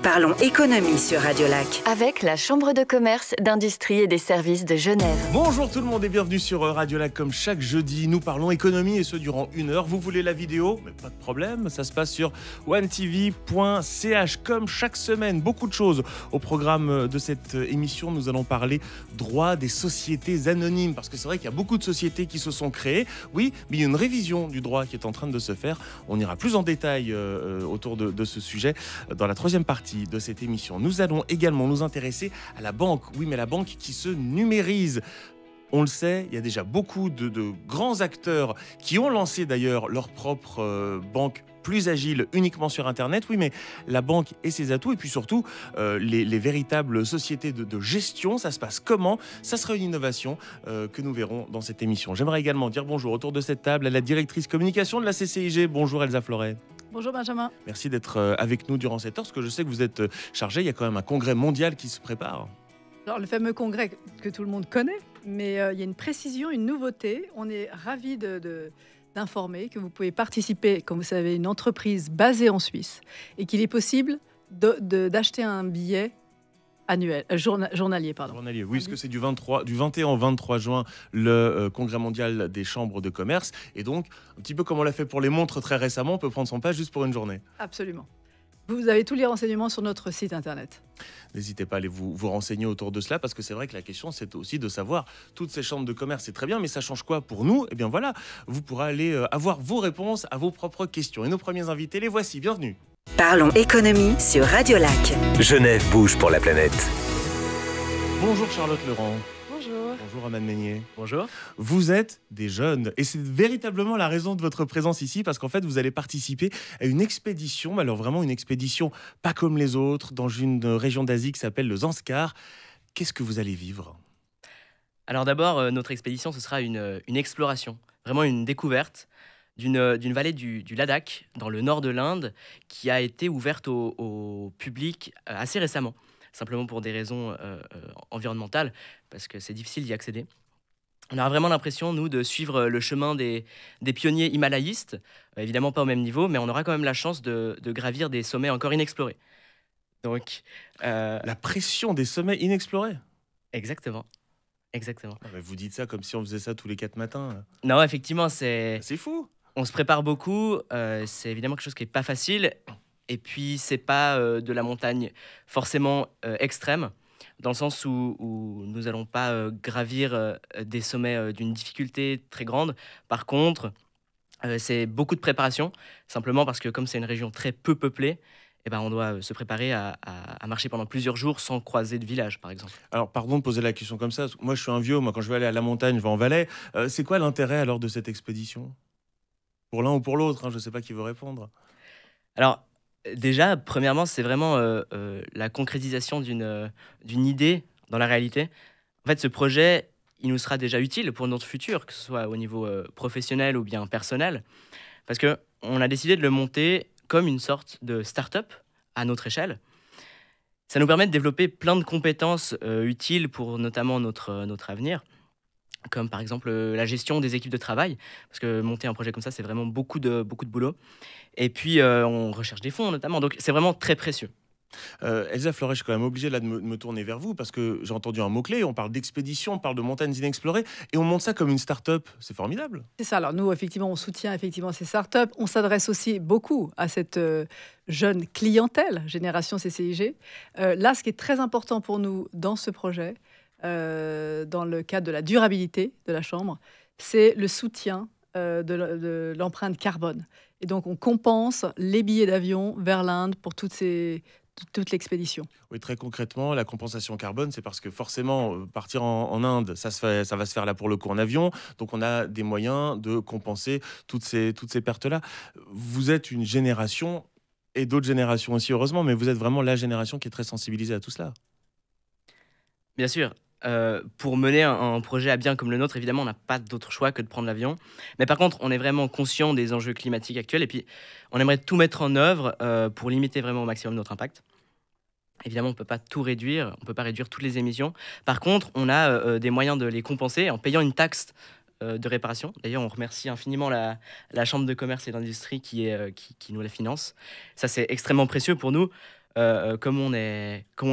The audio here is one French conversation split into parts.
Parlons économie sur Radio Lac. Avec la Chambre de commerce, d'industrie et des services de Genève. Bonjour tout le monde et bienvenue sur Radio Lac. Comme chaque jeudi, nous parlons économie et ce durant 1 heure. Vous voulez la vidéo? Mais pas de problème, ça se passe sur onetv.ch. Comme chaque semaine, beaucoup de choses au programme de cette émission. Nous allons parler droit des sociétés anonymes parce que c'est vrai qu'il y a beaucoup de sociétés qui se sont créées. Oui, mais il y a une révision du droit qui est en train de se faire. On ira plus en détail autour de ce sujet dans la troisième partie de cette émission. Nous allons également nous intéresser à la banque. Oui, mais la banque qui se numérise. On le sait, il y a déjà beaucoup de grands acteurs qui ont lancé d'ailleurs leur propre banque plus agile uniquement sur Internet. Oui, mais la banque et ses atouts, et puis surtout les véritables sociétés de gestion, ça se passe comment? Ça sera une innovation que nous verrons dans cette émission. J'aimerais également dire bonjour autour de cette table à la directrice communication de la CCIG. Bonjour Elsa Floret. Bonjour Benjamin. Merci d'être avec nous durant cette heure, parce que je sais que vous êtes chargé. Il y a quand même un congrès mondial qui se prépare. Alors, le fameux congrès que tout le monde connaît, mais il y a une précision, une nouveauté. On est ravis d'informer que vous pouvez participer, comme vous savez, une entreprise basée en Suisse et qu'il est possible d'acheter un billet annuel, journalier. Journalier, oui, parce que c'est du 21 au 23 juin, le congrès mondial des chambres de commerce. Et donc, un petit peu comme on l'a fait pour les montres très récemment, on peut prendre son pass juste pour une journée. Absolument. Vous avez tous les renseignements sur notre site internet. N'hésitez pas à aller vous renseigner autour de cela, parce que c'est vrai que la question, c'est aussi de savoir, toutes ces chambres de commerce, c'est très bien, mais ça change quoi pour nous? Eh bien voilà, vous pourrez aller avoir vos réponses à vos propres questions. Et nos premiers invités, les voici, bienvenue. Parlons économie sur Radio Lac. Genève bouge pour la planète. Bonjour Charlotte Leurent. Bonjour. Bonjour Amand Meignier. Bonjour. Vous êtes des jeunes et c'est véritablement la raison de votre présence ici, parce qu'en fait vous allez participer à une expédition, mais alors vraiment une expédition pas comme les autres, dans une région d'Asie qui s'appelle le Zanskar. Qu'est-ce que vous allez vivre? Alors d'abord, notre expédition, ce sera une exploration, vraiment une découverte d'une vallée du Ladakh, dans le nord de l'Inde, qui a été ouverte au public assez récemment, simplement pour des raisons environnementales, parce que c'est difficile d'y accéder. On a vraiment l'impression, nous, de suivre le chemin des pionniers himalayistes, évidemment pas au même niveau, mais on aura quand même la chance de gravir des sommets encore inexplorés. Donc, la pression des sommets inexplorés. Exactement. Exactement. Ah, mais vous dites ça comme si on faisait ça tous les 4 matins. Non, effectivement, c'est fou. On se prépare beaucoup, c'est évidemment quelque chose qui n'est pas facile, et puis c'est pas de la montagne forcément extrême, dans le sens où nous n'allons pas gravir des sommets d'une difficulté très grande. Par contre, c'est beaucoup de préparation, simplement parce que comme c'est une région très peu peuplée, eh ben, on doit se préparer à marcher pendant plusieurs jours sans croiser de village, par exemple. Alors, pardon de poser la question comme ça. Moi, je suis un vieux. Moi, quand je vais aller à la montagne, je vais en Valais. C'est quoi l'intérêt alors de cette expédition? Pour l'un ou pour l'autre, hein, je ne sais pas qui veut répondre. Alors, déjà, premièrement, c'est vraiment la concrétisation d'une idée dans la réalité. En fait, ce projet, il nous sera déjà utile pour notre futur, que ce soit au niveau professionnel ou bien personnel, parce qu'on a décidé de le monter comme une sorte de start-up à notre échelle. Ça nous permet de développer plein de compétences utiles pour notamment notre avenir, comme par exemple la gestion des équipes de travail, parce que monter un projet comme ça, c'est vraiment beaucoup de boulot. Et puis, on recherche des fonds notamment, donc c'est vraiment très précieux. Elsa Floret, je suis quand même obligé là, de me tourner vers vous, parce que j'ai entendu un mot-clé, on parle d'expédition, on parle de montagnes inexplorées, et on monte ça comme une start-up. C'est formidable. C'est ça, alors nous, effectivement, on soutient effectivement ces start-up. On s'adresse aussi beaucoup à cette jeune clientèle, génération CCIG. Là, ce qui est très important pour nous dans ce projet, dans le cadre de la durabilité de la Chambre, c'est le soutien de l'empreinte carbone. Et donc, on compense les billets d'avion vers l'Inde pour toute l'expédition. Oui, très concrètement, la compensation carbone, c'est parce que forcément, partir en Inde, ça va se faire là pour le coup en avion. Donc, on a des moyens de compenser toutes ces pertes-là. Vous êtes une génération, et d'autres générations aussi, heureusement, mais vous êtes vraiment la génération qui est très sensibilisée à tout cela. Bien sûr. Pour mener un projet à bien comme le nôtre, évidemment, on n'a pas d'autre choix que de prendre l'avion. Mais par contre, on est vraiment conscient des enjeux climatiques actuels et puis on aimerait tout mettre en œuvre pour limiter vraiment au maximum notre impact. Évidemment, on ne peut pas tout réduire, on ne peut pas réduire toutes les émissions. Par contre, on a des moyens de les compenser en payant une taxe de réparation. D'ailleurs, on remercie infiniment la Chambre de commerce et d'industrie qui nous la finance. Ça, c'est extrêmement précieux pour nous. comme on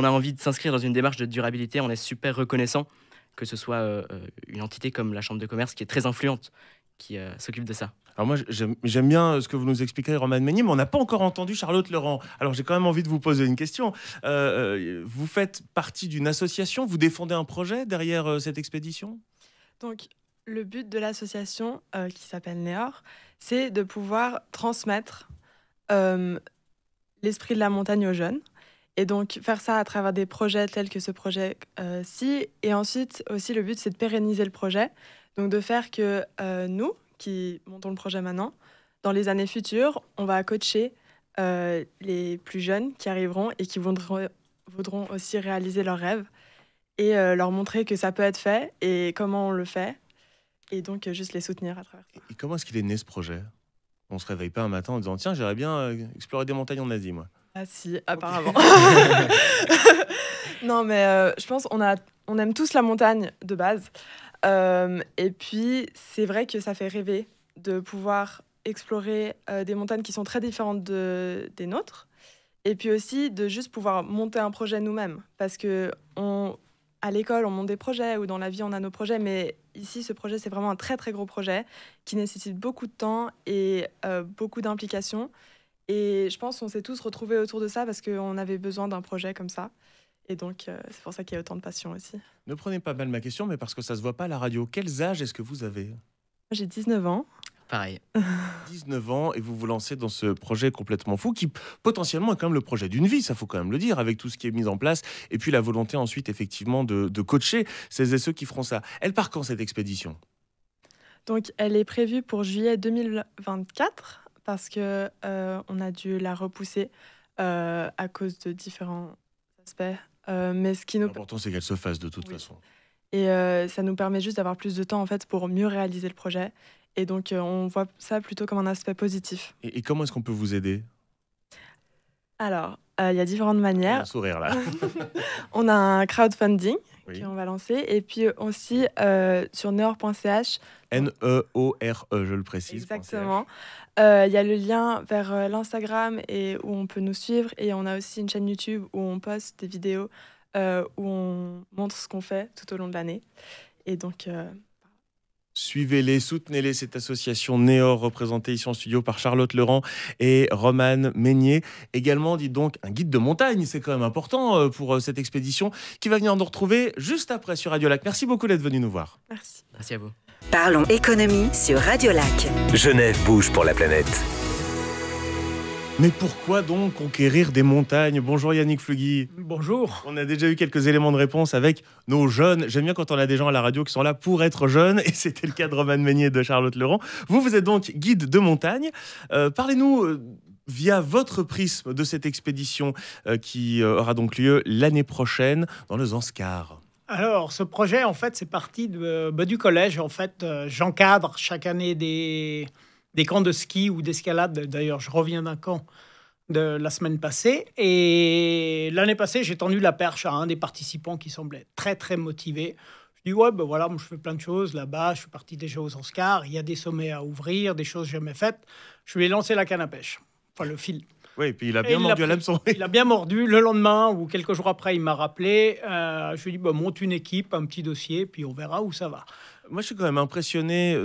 a envie de s'inscrire dans une démarche de durabilité, on est super reconnaissant que ce soit une entité comme la Chambre de commerce qui est très influente, qui s'occupe de ça. Alors moi, j'aime bien ce que vous nous expliquez, Roman Meignier, mais on n'a pas encore entendu Charlotte Laurent. Alors j'ai quand même envie de vous poser une question. Vous faites partie d'une association, vous défendez un projet derrière cette expédition? Donc, le but de l'association, qui s'appelle NEOR, c'est de pouvoir transmettre l'esprit de la montagne aux jeunes. Et donc, faire ça à travers des projets tels que ce projet-ci. Et ensuite, aussi, le but, c'est de pérenniser le projet. Donc, de faire que nous, qui montons le projet maintenant, dans les années futures, on va coacher les plus jeunes qui arriveront et qui voudront aussi réaliser leurs rêves et leur montrer que ça peut être fait et comment on le fait. Et donc, juste les soutenir à travers ça. Et comment est-ce qu'il est né, ce projet? On se réveille pas un matin en disant « Tiens, j'aimerais bien explorer des montagnes en Asie, moi ». Ah si, apparemment. Non, mais je pense on aime tous la montagne de base. Et puis, c'est vrai que ça fait rêver de pouvoir explorer des montagnes qui sont très différentes des nôtres. Et puis aussi, de juste pouvoir monter un projet nous-mêmes. Parce que à l'école, on monte des projets, ou dans la vie, on a nos projets. Mais ici, ce projet, c'est vraiment un très, très gros projet qui nécessite beaucoup de temps et beaucoup d'implication. Et je pense qu'on s'est tous retrouvés autour de ça parce qu'on avait besoin d'un projet comme ça. Et donc, c'est pour ça qu'il y a autant de passion aussi. Ne prenez pas mal ma question, mais parce que ça se voit pas à la radio. Quels âges est-ce que vous avez? J'ai 19 ans. Pareil. 19 ans, et vous vous lancez dans ce projet complètement fou qui, potentiellement, est quand même le projet d'une vie, ça faut quand même le dire, avec tout ce qui est mis en place. Et puis la volonté ensuite, effectivement, de coacher celles et ceux qui feront ça. Elle part quand, cette expédition? Donc, elle est prévue pour juillet 2024. Parce que on a dû la repousser à cause de différents aspects. Mais ce qui nous... L'important, c'est qu'elle se fasse de toute façon. Et ça nous permet juste d'avoir plus de temps en fait, pour mieux réaliser le projet. Et donc, on voit ça plutôt comme un aspect positif. Et comment est-ce qu'on peut vous aider? Alors, il y a différentes manières. Un sourire, là. On a un crowdfunding qu'on va lancer. Et puis aussi, sur neor.ch. N-E-O-R-E, je le précise. Exactement. Il y a le lien vers l'Instagram où on peut nous suivre. Et on a aussi une chaîne YouTube où on poste des vidéos où on montre ce qu'on fait tout au long de l'année. Et donc... Suivez-les, soutenez-les, cette association NEOR, représentée ici en studio par Charlotte Laurent et Roman Meignier. Également, dites donc, un guide de montagne, c'est quand même important pour cette expédition, qui va venir nous retrouver juste après sur Radio Lac. Merci beaucoup d'être venu nous voir. Merci. Merci à vous. Parlons économie sur Radio Lac. Genève bouge pour la planète. Mais pourquoi donc conquérir des montagnes? Bonjour Yannick Flugui. Bonjour. On a déjà eu quelques éléments de réponse avec nos jeunes. J'aime bien quand on a des gens à la radio qui sont là pour être jeunes, et c'était le cas de Roman Meignier et de Charlotte Laurent. Vous êtes donc guide de montagne. Parlez-nous via votre prisme de cette expédition qui aura donc lieu l'année prochaine dans le Zanskar. Alors, ce projet, en fait, c'est parti du collège. En fait, j'encadre chaque année des camps de ski ou d'escalade. D'ailleurs, je reviens d'un camp de la semaine passée. Et l'année passée, j'ai tendu la perche à un des participants qui semblait très, très motivé. Je dis, ouais, ben voilà, moi, je fais plein de choses là-bas. Je suis parti déjà aux Zanskar. Il y a des sommets à ouvrir, des choses jamais faites. Je lui ai lancé la canne à pêche, enfin le fil. Oui, et puis il a bien mordu à l'hameçon. Il a bien mordu. Le lendemain, ou quelques jours après, il m'a rappelé. Je lui ai dit, bah, monte une équipe, un petit dossier, puis on verra où ça va. Moi, je suis quand même impressionné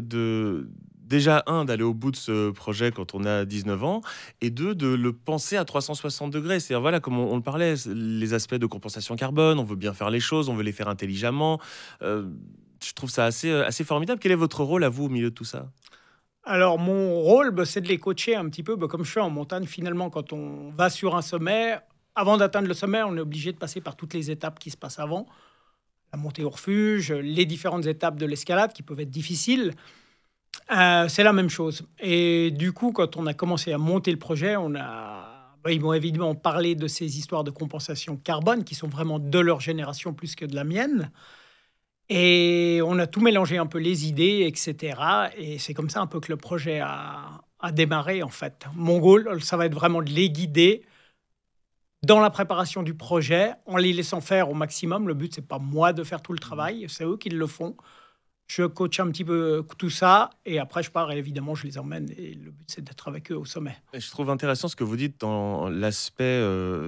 déjà, d'aller au bout de ce projet quand on a 19 ans, et deux, de le penser à 360 degrés. C'est-à-dire, voilà, comme on le parlait, les aspects de compensation carbone, on veut bien faire les choses, on veut les faire intelligemment. Je trouve ça assez formidable. Quel est votre rôle, à vous, au milieu de tout ça? Alors, mon rôle, c'est de les coacher un petit peu, comme je fais en montagne. Finalement, quand on va sur un sommet, avant d'atteindre le sommet, on est obligé de passer par toutes les étapes qui se passent avant. La montée au refuge, les différentes étapes de l'escalade qui peuvent être difficiles. C'est la même chose. Et du coup, quand on a commencé à monter le projet, ils m'ont évidemment parlé de ces histoires de compensation carbone qui sont vraiment de leur génération plus que de la mienne. Et on a tout mélangé un peu les idées, etc. Et c'est comme ça un peu que le projet a démarré, en fait. Mon goal, ça va être vraiment de les guider dans la préparation du projet, en les laissant faire au maximum. Le but, c'est pas moi de faire tout le travail, c'est eux qui le font. Je coach un petit peu tout ça et après je pars et évidemment je les emmène et le but c'est d'être avec eux au sommet. Et je trouve intéressant ce que vous dites dans l'aspect,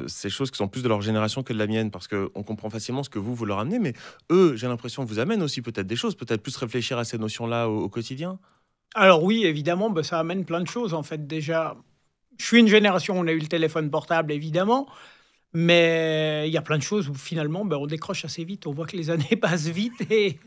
ces choses qui sont plus de leur génération que de la mienne, parce qu'on comprend facilement ce que vous leur amenez, mais eux, j'ai l'impression, vous amènent aussi peut-être des choses, peut-être plus réfléchir à ces notions-là au quotidien. Alors oui, évidemment, ça amène plein de choses en fait. Déjà, je suis une génération où on a eu le téléphone portable évidemment, mais il y a plein de choses où finalement on décroche assez vite. On voit que les années passent vite et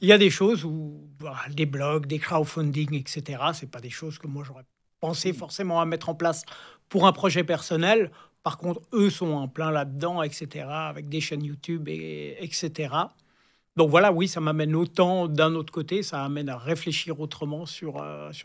il y a des choses où des blogs, des crowdfunding, etc. C'est pas des choses que moi j'aurais pensé forcément à mettre en place pour un projet personnel. Par contre, eux sont en plein là-dedans, etc. Avec des chaînes YouTube, etc. Donc voilà, oui, ça m'amène autant d'un autre côté, ça amène à réfléchir autrement sur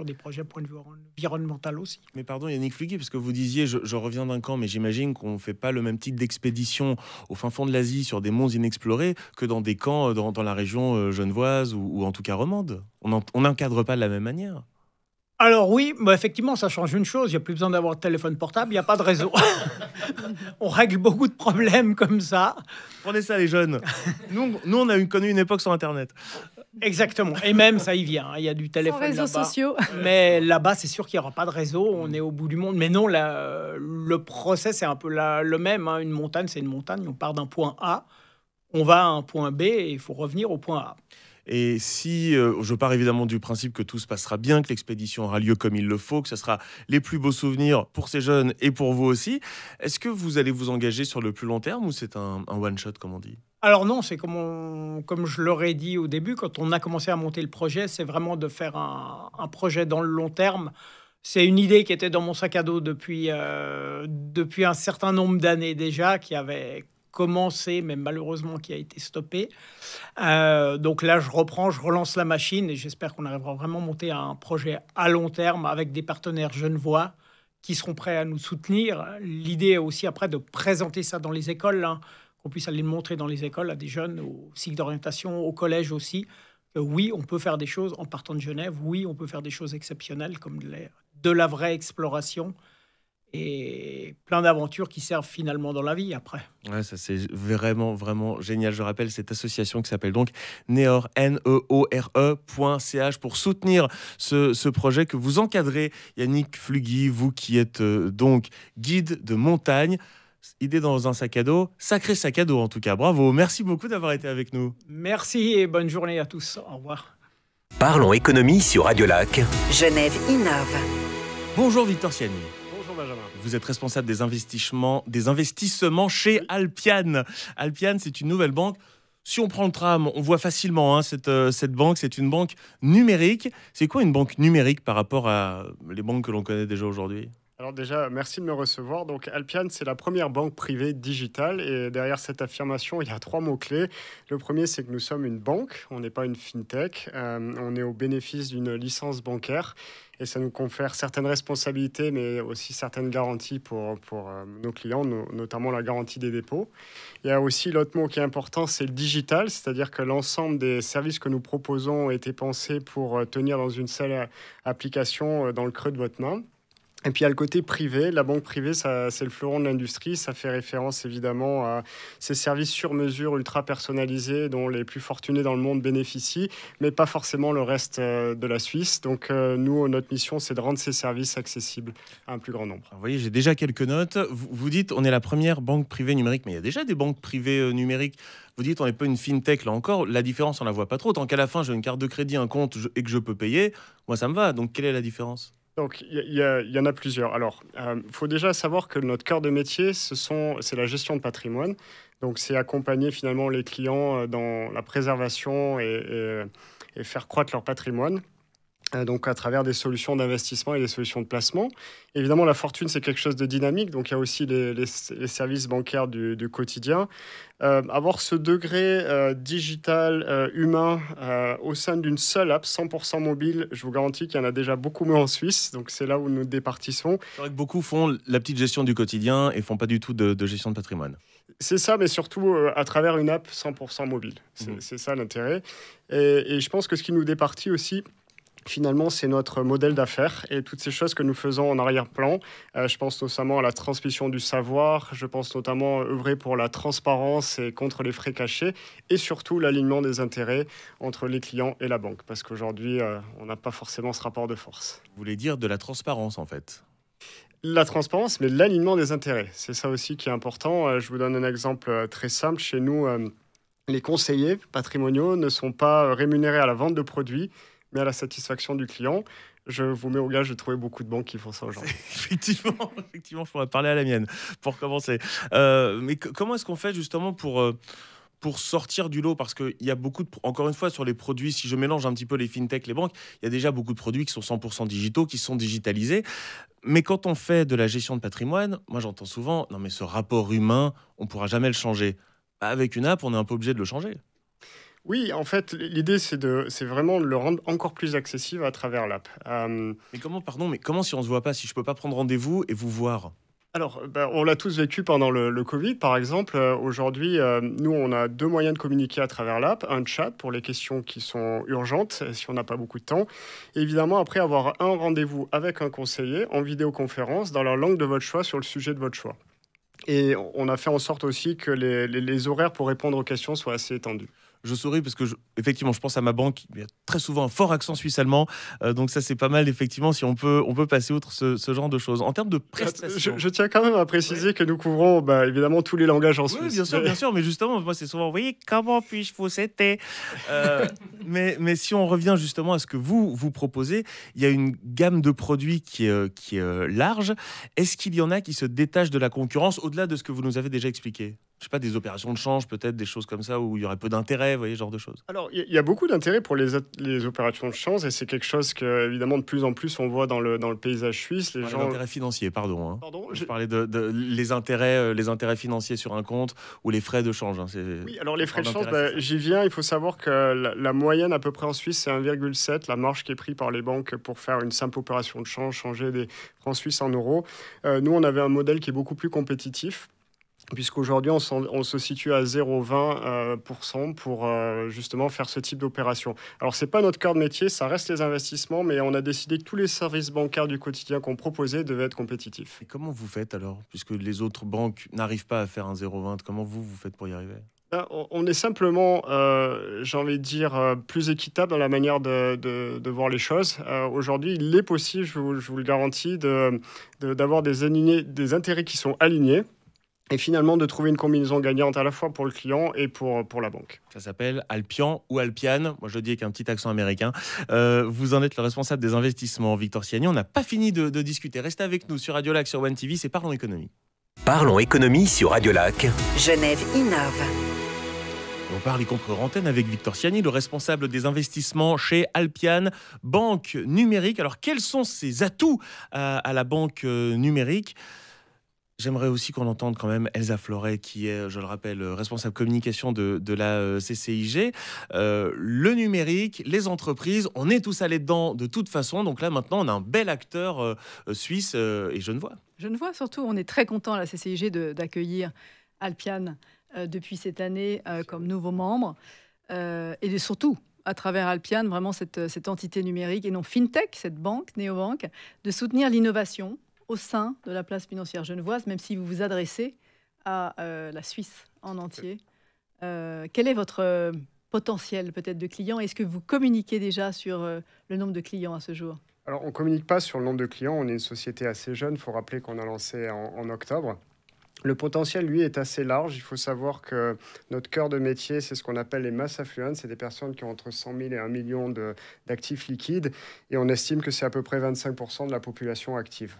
des projets point de vue environnemental aussi. Mais pardon Yannick Flugui, parce que vous disiez, je reviens d'un camp, mais j'imagine qu'on ne fait pas le même type d'expédition au fin fond de l'Asie sur des monts inexplorés que dans des camps dans la région genevoise ou en tout cas romande. On n'encadre pas de la même manière. Alors oui, effectivement, ça change une chose. Il n'y a plus besoin d'avoir de téléphone portable, il n'y a pas de réseau. On règle beaucoup de problèmes comme ça. Prenez ça les jeunes. Nous on a connu une époque sans Internet. Exactement. Et même, ça y vient. Il y a du téléphone réseaux là-bas. sociaux. Mais là-bas, c'est sûr qu'il n'y aura pas de réseau. On est au bout du monde. Mais non, le process est un peu le même. Une montagne, c'est une montagne. On part d'un point A, on va à un point B et il faut revenir au point A. Et si je pars évidemment du principe que tout se passera bien, que l'expédition aura lieu comme il le faut, que ce sera les plus beaux souvenirs pour ces jeunes et pour vous aussi, est-ce que vous allez vous engager sur le plus long terme ou c'est un one-shot, comme on dit ? Alors non, c'est comme je l'aurais dit au début, quand on a commencé à monter le projet, c'est vraiment de faire un projet dans le long terme. C'est une idée qui était dans mon sac à dos depuis un certain nombre d'années déjà, qui avait commencé, mais malheureusement qui a été stoppé. Donc là, je relance la machine et j'espère qu'on arrivera vraiment à monter un projet à long terme avec des partenaires genevois qui seront prêts à nous soutenir. L'idée est aussi après de présenter ça dans les écoles, qu'on puisse aller le montrer dans les écoles à des jeunes, au cycle d'orientation, au collège aussi. Oui, on peut faire des choses en partant de Genève. Oui, on peut faire des choses exceptionnelles comme de la vraie exploration et plein d'aventures qui servent finalement dans la vie après. Ouais, ça c'est vraiment, vraiment génial. Je rappelle cette association qui s'appelle donc Neore, neore.ch pour soutenir ce projet que vous encadrez. Yannick Flugui, vous qui êtes donc guide de montagne. Idée dans un sac à dos, sacré sac à dos en tout cas. Bravo, merci beaucoup d'avoir été avec nous. Merci et bonne journée à tous. Au revoir. Parlons économie sur Radio Lac. Genève innove. Bonjour Victor Siani. Bonjour Benjamin. Vous êtes responsable des investissements chez Alpiane. Alpiane, c'est une nouvelle banque. Si on prend le tram, on voit facilement cette banque, c'est une banque numérique. C'est quoi une banque numérique par rapport à les banques que l'on connaît déjà aujourd'hui ? Alors déjà, merci de me recevoir. Donc Alpiane, c'est la première banque privée digitale. Et derrière cette affirmation, il y a 3 mots-clés. Le premier, c'est que nous sommes une banque. On n'est pas une fintech. On est au bénéfice d'une licence bancaire. Et ça nous confère certaines responsabilités, mais aussi certaines garanties pour nos clients, notamment la garantie des dépôts. Il y a aussi l'autre mot qui est important, c'est le digital. C'est-à-dire que l'ensemble des services que nous proposons ont été pensés pour tenir dans une seule application dans le creux de votre main. Et puis, il y a le côté privé. La banque privée, c'est le fleuron de l'industrie. Ça fait référence, évidemment, à ces services sur mesure ultra personnalisés dont les plus fortunés dans le monde bénéficient, mais pas forcément le reste de la Suisse. Donc, nous, notre mission, c'est de rendre ces services accessibles à un plus grand nombre. Vous voyez, j'ai déjà quelques notes. Vous dites, on est la première banque privée numérique, mais il y a déjà des banques privées numériques. Vous dites, on n'est pas une fintech, là encore. La différence, on ne la voit pas trop. Tant qu'à la fin, j'ai une carte de crédit, un compte et que je peux payer, moi, ça me va. Donc, quelle est la différence ? Donc, il y en a plusieurs. Alors, faut déjà savoir que notre cœur de métier, c'est la gestion de patrimoine. Donc, c'est accompagner finalement les clients dans la préservation et faire croître leur patrimoine. Donc à travers des solutions d'investissement et des solutions de placement. Évidemment, la fortune, c'est quelque chose de dynamique, donc il y a aussi les services bancaires du quotidien. Avoir ce degré digital, humain, au sein d'une seule app, 100% mobile, je vous garantis qu'il y en a déjà beaucoup moins en Suisse, donc c'est là où nous départissons. C'est vrai que beaucoup font la petite gestion du quotidien et font pas du tout de gestion de patrimoine. C'est ça, mais surtout à travers une app 100% mobile. C'est ça l'intérêt. Et je pense que ce qui nous départit aussi, Finalement, c'est notre modèle d'affaires et toutes ces choses que nous faisons en arrière-plan. Je pense notamment à la transmission du savoir, je pense notamment œuvrer pour la transparence et contre les frais cachés et surtout l'alignement des intérêts entre les clients et la banque. Parce qu'aujourd'hui, on n'a pas forcément ce rapport de force. Vous voulez dire de la transparence en fait? La transparence, mais l'alignement des intérêts. C'est ça aussi qui est important. Je vous donne un exemple très simple. Chez nous, les conseillers patrimoniaux ne sont pas rémunérés à la vente de produits, mais à la satisfaction du client. Je vous mets au gage de trouver beaucoup de banques qui font ça aujourd'hui. Effectivement, je pourrais parler à la mienne pour commencer. Mais comment est-ce qu'on fait justement pour sortir du lot? Parce qu'il y a beaucoup encore une fois, sur les produits, si je mélange un petit peu les fintech, les banques, il y a déjà beaucoup de produits qui sont 100% digitaux, qui sont digitalisés. Mais quand on fait de la gestion de patrimoine, moi j'entends souvent, non mais ce rapport humain, on ne pourra jamais le changer. Avec une app, on est un peu obligé de le changer. Oui, en fait, l'idée, c'est vraiment de le rendre encore plus accessible à travers l'app. Mais comment si on ne se voit pas, si je ne peux pas prendre rendez-vous et vous voir? Alors, on l'a tous vécu pendant le Covid, par exemple. Aujourd'hui, nous, on a 2 moyens de communiquer à travers l'app. Un chat pour les questions qui sont urgentes, si on n'a pas beaucoup de temps. Et évidemment, après, avoir un rendez-vous avec un conseiller en vidéoconférence dans la langue de votre choix sur le sujet de votre choix. Et on a fait en sorte aussi que les horaires pour répondre aux questions soient assez étendus. Je souris parce que, effectivement, je pense à ma banque. Il y a très souvent un fort accent suisse-allemand. Donc ça, c'est pas mal, effectivement, si on peut passer outre ce genre de choses. En termes de prestations... Je tiens quand même à préciser que nous couvrons évidemment tous les langages en Suisse. Oui, bien sûr. Mais justement, moi, c'est souvent, vous voyez, comment puis-je vous aider mais si on revient justement à ce que vous proposez, il y a une gamme de produits qui est large. Est-ce qu'il y en a qui se détachent de la concurrence au-delà de ce que vous nous avez déjà expliqué? Je sais pas, des opérations de change, peut-être des choses comme ça où il y aurait peu d'intérêt, vous voyez, ce genre de choses. Alors, il y a beaucoup d'intérêt pour les opérations de change et c'est quelque chose que, évidemment, de plus en plus, on voit dans le paysage suisse. Les intérêts financiers, pardon. Pardon, je parlais de les intérêts financiers sur un compte ou les frais de change. Oui, alors les frais de change, j'y viens. Il faut savoir que la moyenne à peu près en Suisse, c'est 1,7, la marge qui est prise par les banques pour faire une simple opération de change, changer des francs suisses en euros. Nous, on avait un modèle qui est beaucoup plus compétitif, puisqu'aujourd'hui, on se situe à 0,20% pour justement faire ce type d'opération. Alors, ce n'est pas notre cœur de métier, ça reste les investissements, mais on a décidé que tous les services bancaires du quotidien qu'on proposait devaient être compétitifs. Et comment vous faites alors, puisque les autres banques n'arrivent pas à faire un 0,20, comment vous faites pour y arriver? On est simplement, j'ai envie de dire, plus équitable dans la manière de voir les choses. Aujourd'hui, il est possible, je vous le garantis, d'avoir des intérêts qui sont alignés. Et finalement, de trouver une combinaison gagnante à la fois pour le client et pour la banque. Ça s'appelle Alpian ou Alpian. Moi, je le dis avec un petit accent américain. Vous en êtes le responsable des investissements, Victor Siani. On n'a pas fini de discuter. Restez avec nous sur Radio Lac, sur One TV. C'est Parlons Économie. Parlons Économie sur Radio Lac. Genève innove. On parle y compris en antenne avec Victor Siani, le responsable des investissements chez Alpian, banque numérique. Alors, quels sont ses atouts à la banque numérique ? J'aimerais aussi qu'on entende quand même Elsa Floret, qui est, je le rappelle, responsable communication de la CCIG. Le numérique, les entreprises, on est tous allés dedans de toute façon. Donc là, maintenant, on a un bel acteur suisse et genevois. Genevois, surtout, on est très content à la CCIG d'accueillir Alpian depuis cette année comme nouveau membre. Et surtout, à travers Alpian, vraiment cette entité numérique et non FinTech, cette banque, néobanque, de soutenir l'innovation au sein de la place financière genevoise, même si vous vous adressez à la Suisse en entier. Quel est votre potentiel peut-être de clients? Est-ce que vous communiquez déjà sur le nombre de clients à ce jour? Alors, on ne communique pas sur le nombre de clients. On est une société assez jeune. Il faut rappeler qu'on a lancé en octobre. Le potentiel, lui, est assez large. Il faut savoir que notre cœur de métier, c'est ce qu'on appelle les mass affluents. C'est des personnes qui ont entre 100 000 et 1 million d'actifs liquides. Et on estime que c'est à peu près 25% de la population active.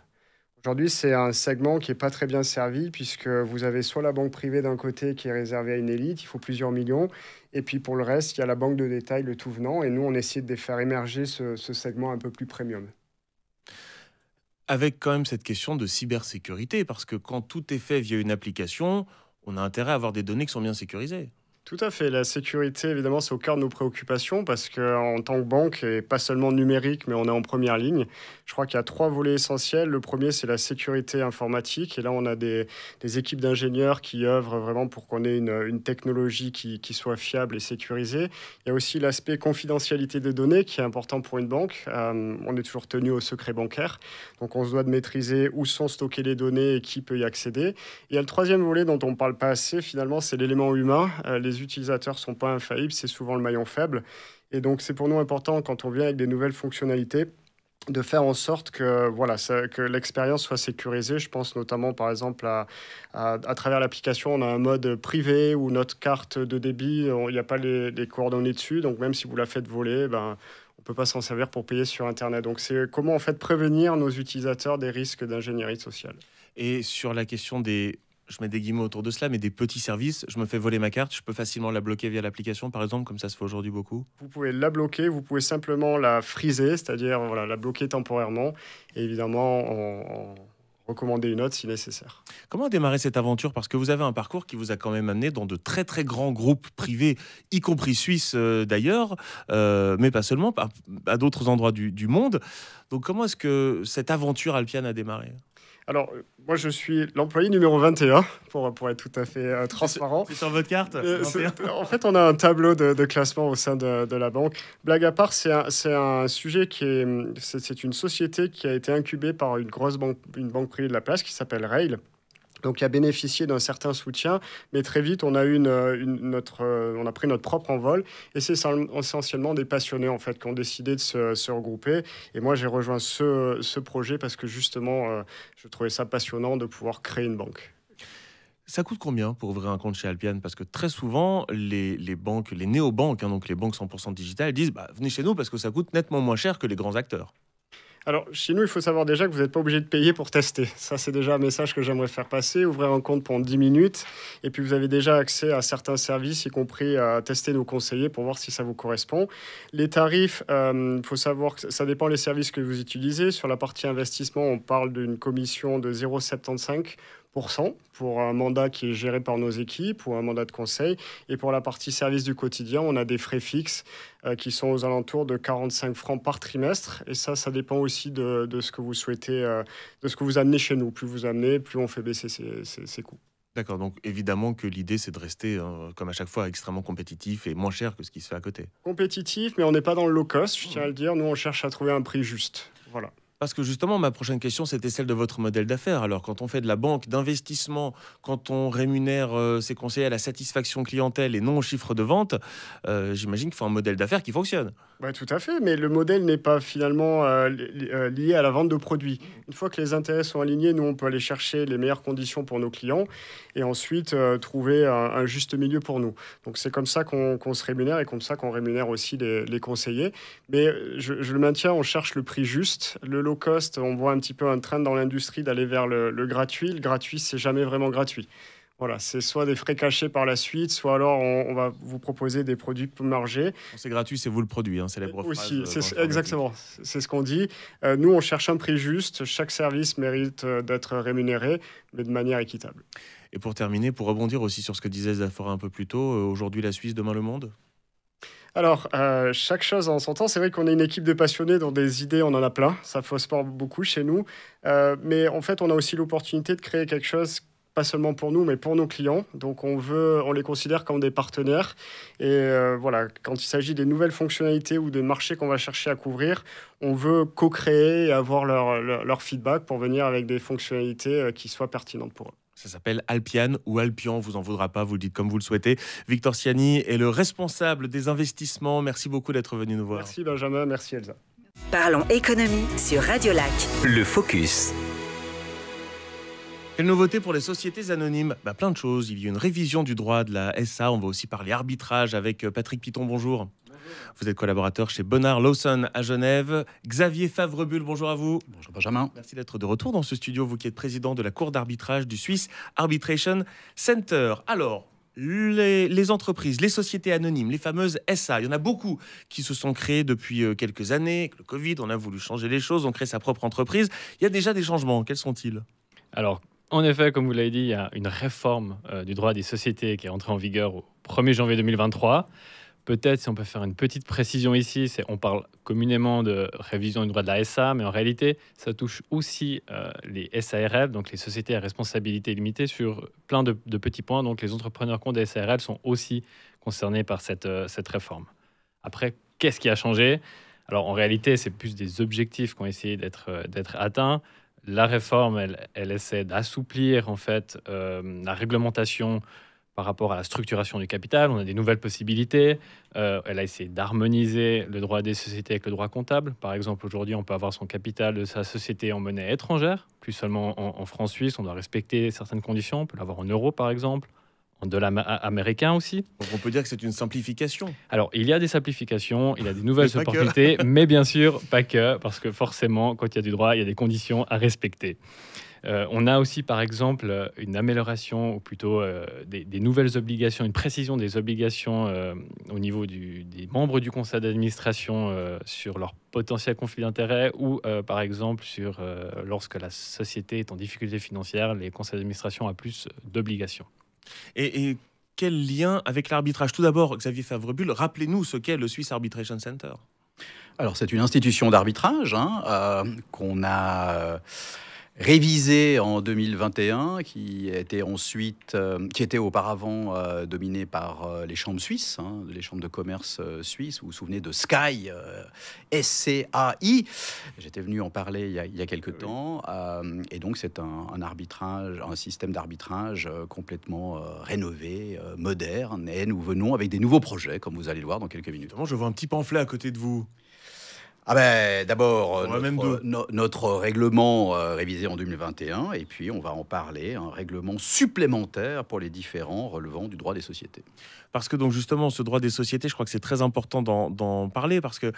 Aujourd'hui, c'est un segment qui n'est pas très bien servi puisque vous avez soit la banque privée d'un côté qui est réservée à une élite, il faut plusieurs millions, et puis pour le reste, il y a la banque de détail, le tout venant, et nous, on essaie de faire émerger ce segment un peu plus premium. Avec quand même cette question de cybersécurité, parce que quand tout est fait via une application, on a intérêt à avoir des données qui sont bien sécurisées. Tout à fait. La sécurité, évidemment, c'est au cœur de nos préoccupations parce qu'en tant que banque, et pas seulement numérique, mais on est en première ligne. Je crois qu'il y a 3 volets essentiels. Le premier, c'est la sécurité informatique. Et là, on a des équipes d'ingénieurs qui œuvrent vraiment pour qu'on ait une technologie qui soit fiable et sécurisée. Il y a aussi l'aspect confidentialité des données qui est important pour une banque. On est toujours tenu au secret bancaire. Donc, on se doit de maîtriser où sont stockées les données et qui peut y accéder. Et il y a le troisième volet dont on ne parle pas assez, finalement, c'est l'élément humain. Les utilisateurs ne sont pas infaillibles, c'est souvent le maillon faible. Et donc, c'est pour nous important, quand on vient avec des nouvelles fonctionnalités, de faire en sorte que, que l'expérience soit sécurisée. Je pense notamment, par exemple, à travers l'application, on a un mode privé où notre carte de débit, il n'y a pas les coordonnées dessus. Donc, même si vous la faites voler, on ne peut pas s'en servir pour payer sur Internet. Donc, c'est comment, en fait, prévenir nos utilisateurs des risques d'ingénierie sociale. Et sur la question des... Je mets des guillemets autour de cela, mais des petits services. Je me fais voler ma carte, je peux facilement la bloquer via l'application, par exemple, comme ça se fait aujourd'hui beaucoup. Vous pouvez la bloquer, vous pouvez simplement la friser, c'est-à-dire la bloquer temporairement, et évidemment en recommander une autre si nécessaire. Comment a démarré cette aventure? Parce que vous avez un parcours qui vous a quand même amené dans de très très grands groupes privés, y compris suisses d'ailleurs, mais pas seulement, à d'autres endroits du monde. Donc comment est-ce que cette aventure Alpian a démarré? Alors, moi, je suis l'employé numéro 21, pour être tout à fait transparent. C'est sur votre carte? En fait, on a un tableau de classement au sein de la banque. Blague à part, c'est un sujet c'est une société qui a été incubée par une banque privée de la place qui s'appelle Rail. Donc, qui a bénéficié d'un certain soutien, mais très vite, on a on a pris notre propre envol. Et c'est essentiellement des passionnés, en fait, qui ont décidé de se regrouper. Et moi, j'ai rejoint ce projet parce que, justement, je trouvais ça passionnant de pouvoir créer une banque. Ça coûte combien pour ouvrir un compte chez Alpian? Parce que très souvent, les banques, les néobanques, donc les banques 100% digitales, disent venez chez nous parce que ça coûte nettement moins cher que les grands acteurs. Alors, chez nous, il faut savoir déjà que vous n'êtes pas obligé de payer pour tester. Ça, c'est déjà un message que j'aimerais faire passer. Ouvrir un compte pendant 10 minutes. Et puis, vous avez déjà accès à certains services, y compris à tester nos conseillers pour voir si ça vous correspond. Les tarifs, il faut savoir que ça dépend des services que vous utilisez. Sur la partie investissement, on parle d'une commission de 0,75% pour un mandat qui est géré par nos équipes ou un mandat de conseil. Et pour la partie service du quotidien, on a des frais fixes qui sont aux alentours de 45 francs par trimestre. Et ça dépend aussi de ce que vous souhaitez, de ce que vous amenez chez nous. Plus vous amenez, plus on fait baisser ses coûts. D'accord, donc évidemment que l'idée, c'est de rester, comme à chaque fois, extrêmement compétitif et moins cher que ce qui se fait à côté. Compétitif, mais on n'est pas dans le low cost, je tiens à le dire. Nous, on cherche à trouver un prix juste. Voilà. Parce que justement, ma prochaine question, c'était celle de votre modèle d'affaires. Alors, quand on fait de la banque d'investissement, quand on rémunère ses conseillers à la satisfaction clientèle et non au chiffre de vente, j'imagine qu'il faut un modèle d'affaires qui fonctionne. Tout à fait, mais le modèle n'est pas finalement lié à la vente de produits. Une fois que les intérêts sont alignés, nous, on peut aller chercher les meilleures conditions pour nos clients et ensuite trouver un juste milieu pour nous. Donc, c'est comme ça qu'on se rémunère et comme ça qu'on rémunère aussi les conseillers. Mais je le maintiens, on cherche le prix juste. Le low cost, on voit un petit peu un trend dans l'industrie d'aller vers le gratuit. Le gratuit, c'est jamais vraiment gratuit. Voilà, c'est soit des frais cachés par la suite, soit alors on va vous proposer des produits peu margés. C'est gratuit, c'est vous le produit, célèbre phrase. Aussi, exactement, c'est ce qu'on dit. Nous, on cherche un prix juste. Chaque service mérite d'être rémunéré, mais de manière équitable. Et pour terminer, pour rebondir aussi sur ce que disait Zafora un peu plus tôt, aujourd'hui la Suisse, demain le monde? Alors, chaque chose en son temps. C'est vrai qu'on est une équipe de passionnés dont des idées, on en a plein. Ça fausse-porte beaucoup chez nous. Mais en fait, on a aussi l'opportunité de créer quelque chose, pas seulement pour nous, mais pour nos clients. Donc, on les considère comme des partenaires. Et quand il s'agit des nouvelles fonctionnalités ou des marchés qu'on va chercher à couvrir, on veut co-créer et avoir leur feedback pour venir avec des fonctionnalités qui soient pertinentes pour eux. Ça s'appelle Alpian ou Alpian, vous en voudra pas, vous le dites comme vous le souhaitez. Victor Siani est le responsable des investissements. Merci beaucoup d'être venu nous voir. Merci Benjamin, merci Elsa. Parlons économie sur Radio Lac. Le Focus. Quelle nouveauté pour les sociétés anonymes? Plein de choses. Il y a une révision du droit de la SA. On va aussi parler arbitrage avec Patrick Piton. Bonjour. Vous êtes collaborateur chez Bonnard Lawson à Genève. Xavier Favrebull, bonjour à vous. Bonjour Benjamin. Merci d'être de retour dans ce studio, vous qui êtes président de la Cour d'arbitrage du Swiss Arbitration Center. Alors, les entreprises, les sociétés anonymes, les fameuses SA, il y en a beaucoup qui se sont créées depuis quelques années. Avec le Covid, on a voulu changer les choses, on crée sa propre entreprise. Il y a déjà des changements, quels sont-ils? Alors, en effet, comme vous l'avez dit, il y a une réforme du droit des sociétés qui est entrée en vigueur au 1er janvier 2023. Peut-être, si on peut faire une petite précision ici, on parle communément de révision du droit de la SA, mais en réalité, ça touche aussi les SARL, donc les sociétés à responsabilité limitée, sur plein de petits points. Donc les entrepreneurs comptes des SARL sont aussi concernés par cette réforme. Après, qu'est-ce qui a changé? Alors en réalité, c'est plus des objectifs qui ont essayé d'être atteints. La réforme, elle essaie d'assouplir en fait la réglementation par rapport à la structuration du capital. On a des nouvelles possibilités. Elle a essayé d'harmoniser le droit des sociétés avec le droit comptable. Par exemple, aujourd'hui, on peut avoir son capital de sa société en monnaie étrangère, plus seulement en francs suisses. On doit respecter certaines conditions. On peut l'avoir en euros, par exemple, en dollars américains aussi. Donc on peut dire que c'est une simplification. Alors, il y a des simplifications, il y a des nouvelles opportunités, mais bien sûr, pas que, parce que forcément, quand il y a du droit, il y a des conditions à respecter. On a aussi, par exemple, une amélioration, ou plutôt des nouvelles obligations, une précision des obligations au niveau des membres du conseil d'administration sur leur potentiel conflit d'intérêt ou, par exemple, sur lorsque la société est en difficulté financière, les conseils d'administration ont plus d'obligations. Et quel lien avec l'arbitrage? Tout d'abord, Xavier Favrebull, rappelez-nous ce qu'est le Swiss Arbitration Center. Alors, c'est une institution d'arbitrage qu'on a révisé en 2021, qui était auparavant dominée par les chambres suisses, les chambres de commerce suisses. Vous vous souvenez de SCAI, SCAI. J'étais venu en parler il y a quelques temps. Et donc, c'est un système d'arbitrage complètement rénové, moderne. Et nous venons avec des nouveaux projets, comme vous allez le voir dans quelques minutes. Je vois un petit pamphlet à côté de vous. D'abord, notre règlement révisé en 2021, et puis on va en parler, un règlement supplémentaire pour les différents relevant du droit des sociétés. Parce que donc justement, ce droit des sociétés, je crois que c'est très important d'en parler, parce que,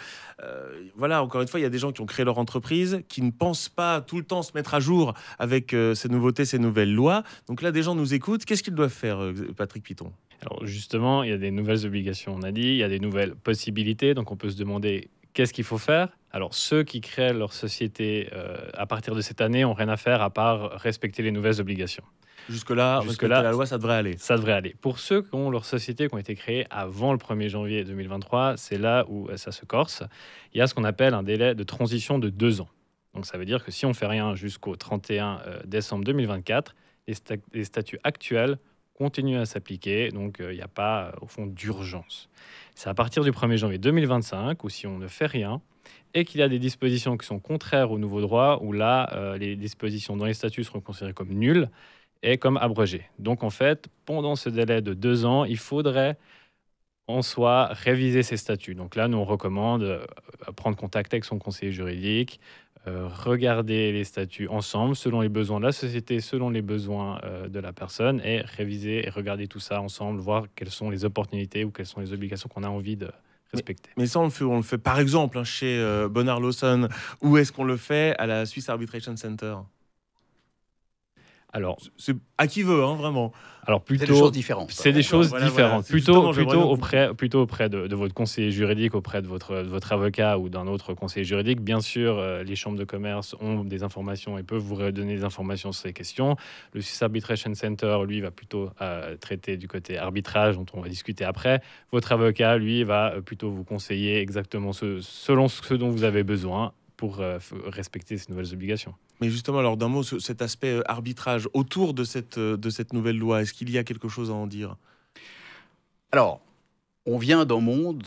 voilà, encore une fois, il y a des gens qui ont créé leur entreprise, qui ne pensent pas tout le temps se mettre à jour avec ces nouveautés, ces nouvelles lois. Donc là, des gens nous écoutent. Qu'est-ce qu'ils doivent faire, Patrick Piton? Alors justement, il y a des nouvelles obligations, on a dit, il y a des nouvelles possibilités, donc on peut se demander qu'est-ce qu'il faut faire. Alors, ceux qui créent leur société à partir de cette année n'ont rien à faire à part respecter les nouvelles obligations. Jusque-là, respecter la loi, ça devrait aller. Ça devrait aller. Pour ceux qui ont leur société qui ont été créées avant le 1er janvier 2023, c'est là où ça se corse. Il y a ce qu'on appelle un délai de transition de 2 ans. Donc, ça veut dire que si on ne fait rien jusqu'au 31 décembre 2024, les statuts actuels continuent à s'appliquer. Donc, il n'y a pas, au fond, d'urgence. C'est à partir du 1er janvier 2025 où si on ne fait rien et qu'il y a des dispositions qui sont contraires au nouveau droit, où là, les dispositions dans les statuts seront considérées comme nulles et comme abrogées. Donc en fait, pendant ce délai de 2 ans, il faudrait en soi réviser ces statuts. Donc là, nous, on recommande prendre contact avec son conseiller juridique, regarder les statuts ensemble, selon les besoins de la société, selon les besoins de la personne, et réviser et regarder tout ça ensemble, voir quelles sont les opportunités ou quelles sont les obligations qu'on a envie de respecter. Mais ça, on le fait par exemple chez Bonnard Lawson, ou est-ce qu'on le fait à la Swiss Arbitration Center? Alors, c'est à qui veut, vraiment. Alors plutôt, c'est des choses différentes. C'est des choses différentes. Plutôt auprès de votre conseiller juridique, auprès de votre avocat ou d'un autre conseiller juridique. Bien sûr, les chambres de commerce ont des informations et peuvent vous redonner des informations sur ces questions. Le Swiss Arbitration Center, lui, va plutôt traiter du côté arbitrage, dont on va discuter après. Votre avocat, lui, va plutôt vous conseiller exactement selon ce dont vous avez besoin pour respecter ces nouvelles obligations. Mais justement, alors d'un mot, cet aspect arbitrage autour de cette nouvelle loi, est-ce qu'il y a quelque chose à en dire? Alors, on vient d'un monde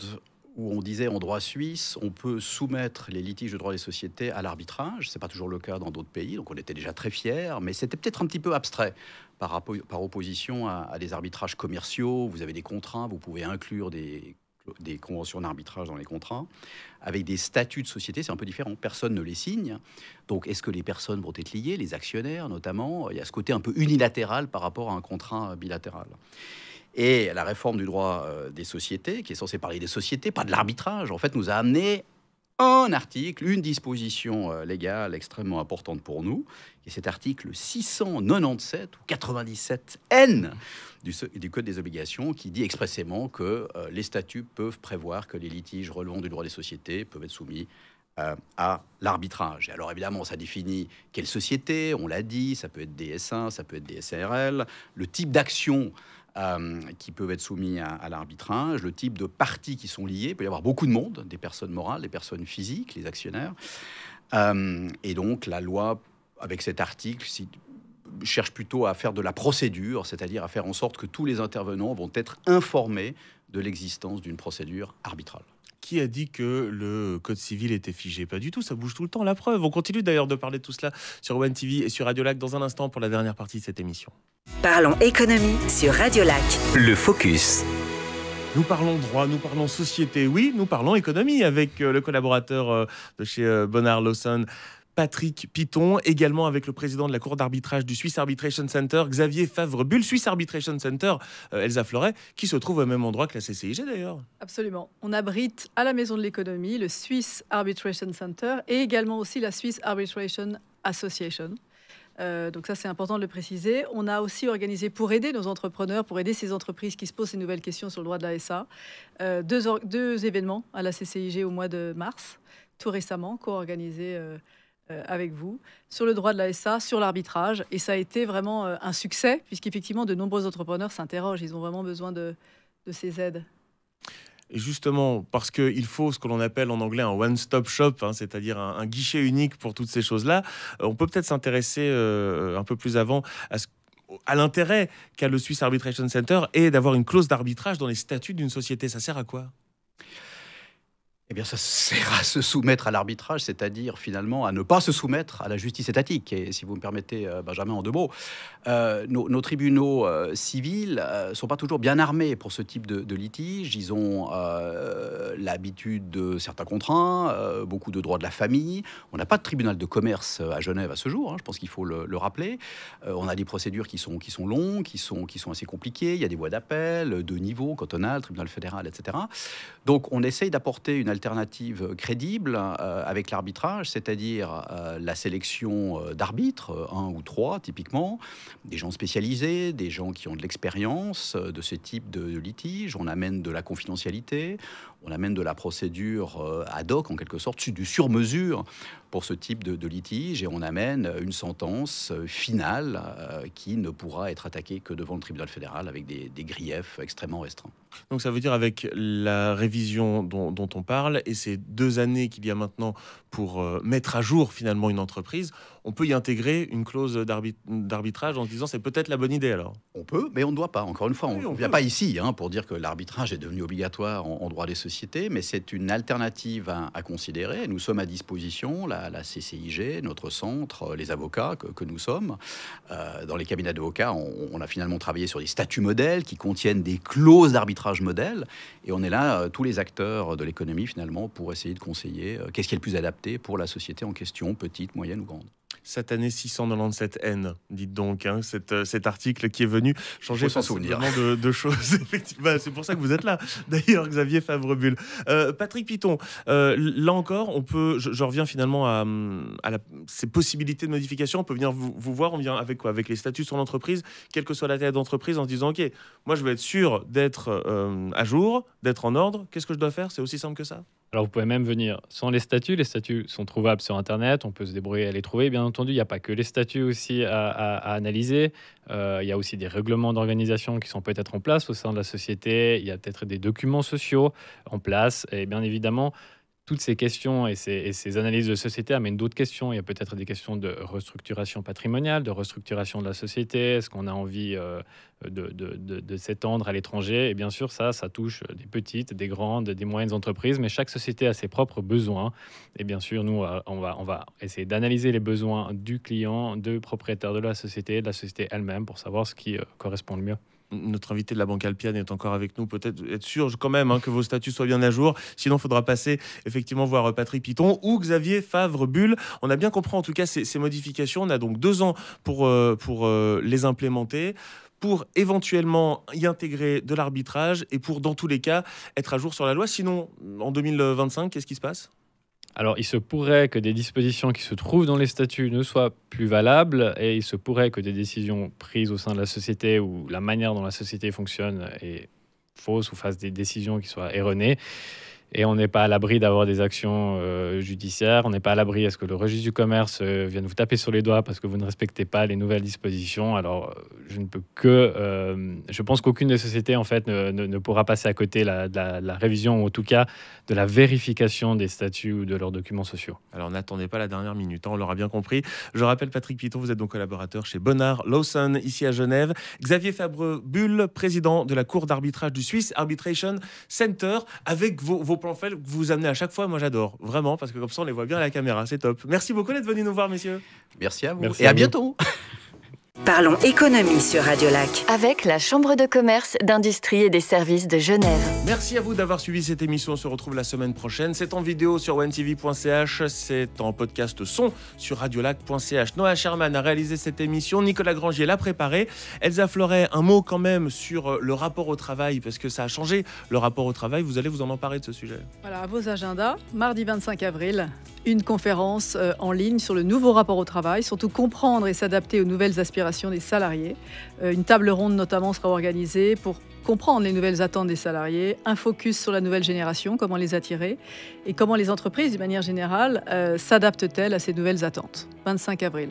où on disait en droit suisse, on peut soumettre les litiges de droit des sociétés à l'arbitrage. Ce n'est pas toujours le cas dans d'autres pays, donc on était déjà très fiers, mais c'était peut-être un petit peu abstrait par opposition à des arbitrages commerciaux. Vous avez des contrats, vous pouvez inclure des conventions d'arbitrage dans les contrats. Avec des statuts de société, c'est un peu différent. Personne ne les signe. Donc, est-ce que les personnes vont être liées, les actionnaires notamment? Il y a ce côté un peu unilatéral par rapport à un contrat bilatéral. Et la réforme du droit des sociétés, qui est censée parler des sociétés, pas de l'arbitrage, en fait, nous a amené un article, une disposition légale extrêmement importante pour nous, qui est cet article 697 ou 97N du Code des obligations, qui dit expressément que les statuts peuvent prévoir que les litiges relevant du droit des sociétés peuvent être soumis à l'arbitrage. Et alors évidemment, ça définit quelle société, on l'a dit, ça peut être des S1, ça peut être des SARL, le type d'action qui peuvent être soumis à l'arbitrage, le type de parties qui sont liées. Il peut y avoir beaucoup de monde, des personnes morales, des personnes physiques, les actionnaires. Et donc, la loi, avec cet article, cherche plutôt à faire de la procédure, c'est-à-dire à faire en sorte que tous les intervenants vont être informés de l'existence d'une procédure arbitrale. Qui a dit que le code civil était figé? Pas du tout, ça bouge tout le temps, la preuve. On continue d'ailleurs de parler de tout cela sur One TV et sur Radio Lac dans un instant pour la dernière partie de cette émission. Parlons économie sur Radio Lac. Le focus. Nous parlons droit, nous parlons société, oui, nous parlons économie avec le collaborateur de chez Bonnard Lawson, Patrick Piton, également avec le président de la cour d'arbitrage du Swiss Arbitration Center, Xavier Favre-Bull. Swiss Arbitration Center, Elsa Floret, qui se trouve au même endroit que la CCIG d'ailleurs. Absolument. On abrite à la Maison de l'Économie le Swiss Arbitration Center et également aussi la Swiss Arbitration Association. Donc ça, c'est important de le préciser. On a aussi organisé, pour aider nos entrepreneurs, pour aider ces entreprises qui se posent ces nouvelles questions sur le droit de la SA, deux événements à la CCIG au mois de mars, tout récemment, co-organisés avec vous, sur le droit de la SA, sur l'arbitrage. Et ça a été vraiment un succès, puisqu'effectivement, de nombreux entrepreneurs s'interrogent. Ils ont vraiment besoin de ces aides. Et justement, parce qu'il faut ce que l'on appelle en anglais un one-stop shop, c'est-à-dire un guichet unique pour toutes ces choses-là, on peut peut-être s'intéresser un peu plus avant à l'intérêt qu'a le Swiss Arbitration Center et d'avoir une clause d'arbitrage dans les statuts d'une société. Ça sert à quoi ? Eh bien, ça sert à se soumettre à l'arbitrage, c'est-à-dire finalement à ne pas se soumettre à la justice étatique. Et si vous me permettez, Benjamin, en deux mots, nos tribunaux civils ne sont pas toujours bien armés pour ce type de litige. Ils ont l'habitude de certains contraints, beaucoup de droits de la famille. On n'a pas de tribunal de commerce à Genève à ce jour, je pense qu'il faut le rappeler. On a des procédures qui sont longues, qui sont assez compliquées. Il y a des voies d'appel de niveau, cantonal, tribunal fédéral, etc. Donc, on essaye d'apporter une alternative crédible avec l'arbitrage, c'est-à-dire la sélection d'arbitres, 1 ou 3 typiquement, des gens spécialisés, des gens qui ont de l'expérience de ce type de litige. On amène de la confidentialité, on amène de la procédure ad hoc en quelque sorte, du sur-mesure pour ce type de litige, et on amène une sentence finale qui ne pourra être attaquée que devant le tribunal fédéral avec des griefs extrêmement restreints. Donc ça veut dire avec la révision dont on parle et ces 2 années qu'il y a maintenant pour mettre à jour finalement une entreprise, on peut y intégrer une clause d'arbitrage en se disant c'est peut-être la bonne idée alors. On peut, mais on ne doit pas. Encore une fois, on ne vient pas ici pour dire que l'arbitrage est devenu obligatoire en droit des sociétés, mais c'est une alternative à considérer. Nous sommes à disposition, la CCIG, notre centre, les avocats que nous sommes. Dans les cabinets d'avocats, on a finalement travaillé sur des statuts modèles qui contiennent des clauses d'arbitrage modèle, et on est là, tous les acteurs de l'économie finalement, pour essayer de conseiller qu'est-ce qui est le plus adapté pour la société en question, petite, moyenne ou grande. Cette année 697N, dites donc, cet article qui est venu changer sensiblement de choses. Effectivement, c'est pour ça que vous êtes là, d'ailleurs, Xavier Favre-Bull. Patrick Piton, là encore, je reviens finalement à ces possibilités de modification. On peut venir vous voir, on vient avec quoi? Avec les statuts sur l'entreprise, quelle que soit la taille d'entreprise, en se disant, OK, moi je veux être sûr d'être à jour, d'être en ordre. Qu'est-ce que je dois faire? C'est aussi simple que ça? Alors, vous pouvez même venir sans les statuts. Les statuts sont trouvables sur Internet. On peut se débrouiller à les trouver. Bien entendu, il n'y a pas que les statuts aussi à analyser. Il y a aussi des règlements d'organisation qui sont peut-être en place au sein de la société. Il y a peut-être des documents sociaux en place. Et bien évidemment, toutes ces questions et ces analyses de société amènent d'autres questions. Il y a peut-être des questions de restructuration patrimoniale, de restructuration de la société. Est-ce qu'on a envie de s'étendre à l'étranger? Et bien sûr, ça touche des petites, des grandes, des moyennes entreprises, mais chaque société a ses propres besoins. Et bien sûr, nous, on va essayer d'analyser les besoins du client, du propriétaire de la société elle-même, pour savoir ce qui correspond le mieux. Notre invité de la Banque Alpiane est encore avec nous. Peut-être être sûr quand même que vos statuts soient bien à jour. Sinon, il faudra passer effectivement voir Patrick Piton ou Xavier Favre-Bull. On a bien compris en tout cas ces modifications. On a donc 2 ans pour les implémenter, pour éventuellement y intégrer de l'arbitrage et pour, dans tous les cas, être à jour sur la loi. Sinon, en 2025, qu'est-ce qui se passe ? Alors, il se pourrait que des dispositions qui se trouvent dans les statuts ne soient plus valables, et il se pourrait que des décisions prises au sein de la société ou la manière dont la société fonctionne est fausse ou fasse des décisions qui soient erronées. Et on n'est pas à l'abri d'avoir des actions judiciaires. On n'est pas à l'abri à ce que le registre du commerce vienne vous taper sur les doigts parce que vous ne respectez pas les nouvelles dispositions. Alors, je ne peux que... je pense qu'aucune des sociétés, en fait, ne pourra passer à côté de la révision, ou en tout cas de la vérification des statuts ou de leurs documents sociaux. Alors, n'attendez pas la dernière minute, hein, on l'aura bien compris. Je rappelle, Patrick Piton, vous êtes donc collaborateur chez Bonnard Lawson, ici à Genève. Xavier Fabre-Bull, président de la Cour d'arbitrage du Swiss Arbitration Center, avec vos plans faits que vous amenez à chaque fois. Moi, j'adore, vraiment, parce que comme ça, on les voit bien à la caméra. C'est top. Merci beaucoup d'être venus nous voir, messieurs. Merci à vous. Merci et à à vous. bientôt. Parlons économie sur Radio Lac. Avec la Chambre de commerce, d'industrie et des services de Genève. Merci à vous d'avoir suivi cette émission. On se retrouve la semaine prochaine. C'est en vidéo sur ontv.ch. C'est en podcast son sur radiolac.ch. Noah Sherman a réalisé cette émission. Nicolas Grangier l'a préparée. Elsa Fleuret, un mot quand même sur le rapport au travail, parce que ça a changé le rapport au travail. Vous allez vous en emparer de ce sujet. Voilà, à vos agendas. Mardi 25 avril, une conférence en ligne sur le nouveau rapport au travail, surtout comprendre et s'adapter aux nouvelles aspirations des salariés. Une table ronde notamment sera organisée pour comprendre les nouvelles attentes des salariés, un focus sur la nouvelle génération, comment les attirer et comment les entreprises, de manière générale, s'adaptent-elles à ces nouvelles attentes. 25 avril.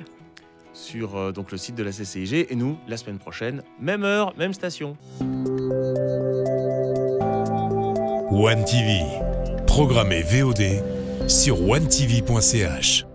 Sur donc le site de la CCIG. Et nous, la semaine prochaine, même heure, même station. One TV, programmé VOD sur ontv.ch.